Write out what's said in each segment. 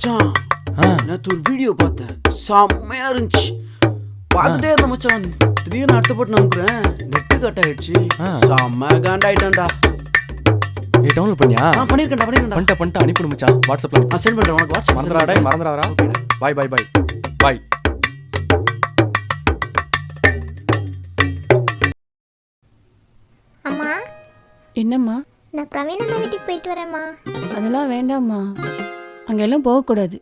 மச்சான் நேற்று ஒரு வீடியோ பார்த்தேன், செம்மையா இருந்துச்சு. பார்த்துட்டே இருந்த மச்சான், திடீர்னு அடுத்த போட்டு நம்புறேன், நெட்டு கட் ஆயிடுச்சு. செம்ம காண்டாயிட்டேன்டா. நீ டவுன்லோட் பண்ணியா? பண்ணிட்டேன். அனுப்பிடு மச்சான், வாட்ஸ்அப்ல நான் சென்ட் பண்றேன் உனக்கு. வாட்ஸ்அப் மறந்துடாதடா. பாய். அம்மா. என்னம்மா? நான் பிரவீன் அண்ணா வீட்டுக்கு போயிட்டு வரேம்மா. அதெல்லாம் வேண்டாம்மா, அங்கெல்லாம் போகக்கூடாது.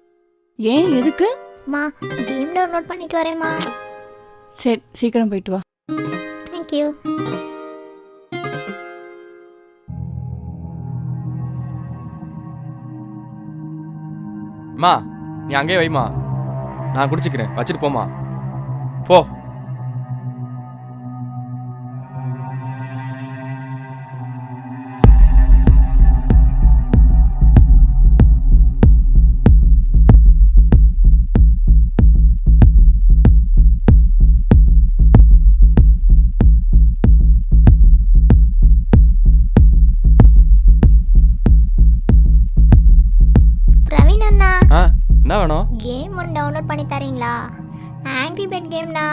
ஏன், எதுக்கு? அம்மா, கேம் டவுன்லோட் பண்ணிட்டு வரேம்மா. சரி, சீக்கிரம் போயிட்டு வா. தேங்க்யூ. மா, நீ அங்கேயே வைமா, நான் குடிச்சுக்கிறேன், வச்சுட்டு போமா. போ. பிரவீன் அண்ணா, என்ன வேணும்? கேம் ஒன்று டவுன்லோட் பண்ணி தரீங்களா? ஆங்க்ரி பேர்ட் கேம்ண்ணா.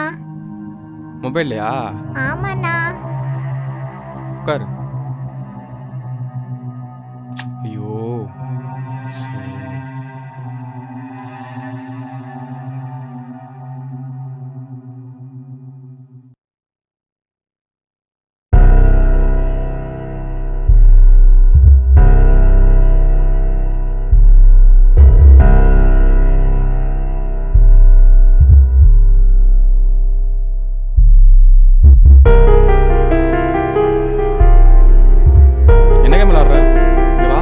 மொபைல்லையா? ஆமாண்ணா. உட்காரு. ஐயோ, என்ன கேம் விளாடுற? இங்க வா.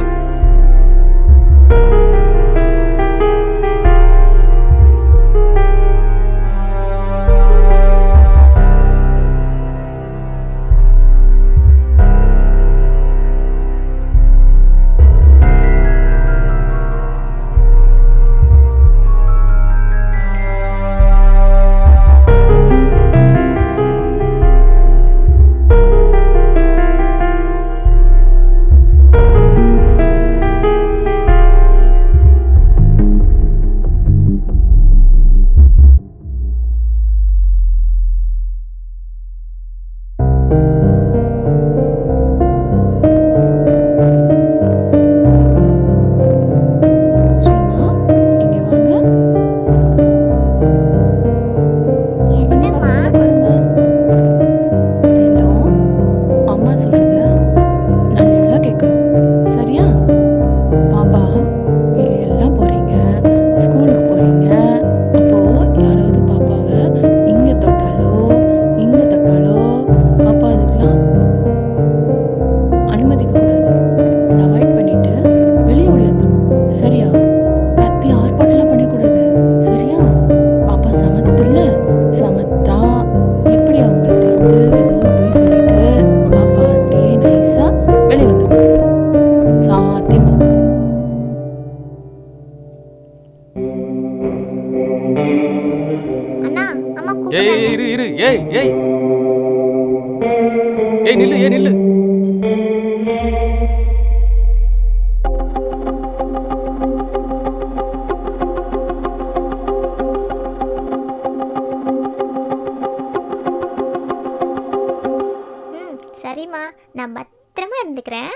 ஸ்ரீமா, இங்க வாங்க. என்னம்மா? பாருங்க. தெல்லம், அம்மா சொல்றத நல்லா கேட்கணும், சரியா? பாப்பா, வெளியெல்லாம் போறீங்க, ஸ்கூலுக்கு போறீங்க. அப்போ யாராவது பாப்பாவை இங்க தொட்டாலோ பாப்பா அதுக்கெல்லாம் அனுமதிக்க கூடாது. அதை அவாய்ட் பண்ணிட்டு வெளியே ஓடி வந்துடணும், சரியா? கத்தி ஆர்ப்பாட்டெல்லாம் பண்ணிக்கூடாது, சரியா? பாப்பா சமத்துல சமத்தா எப்படி அவங்கள்ட்ட இருந்து ஏதோ போய் சொல்லிட்டு பாப்பா அப்படியே நைஸா வெளியே வந்துடணும், சாத்தியமா. அண்ணா, அம்மா ஏய் கூப்பிடுறாங்க. இரு. ஏய் நில்லு. சரிம்மா, நான் பத்திரமா இருந்துக்கிறேன்.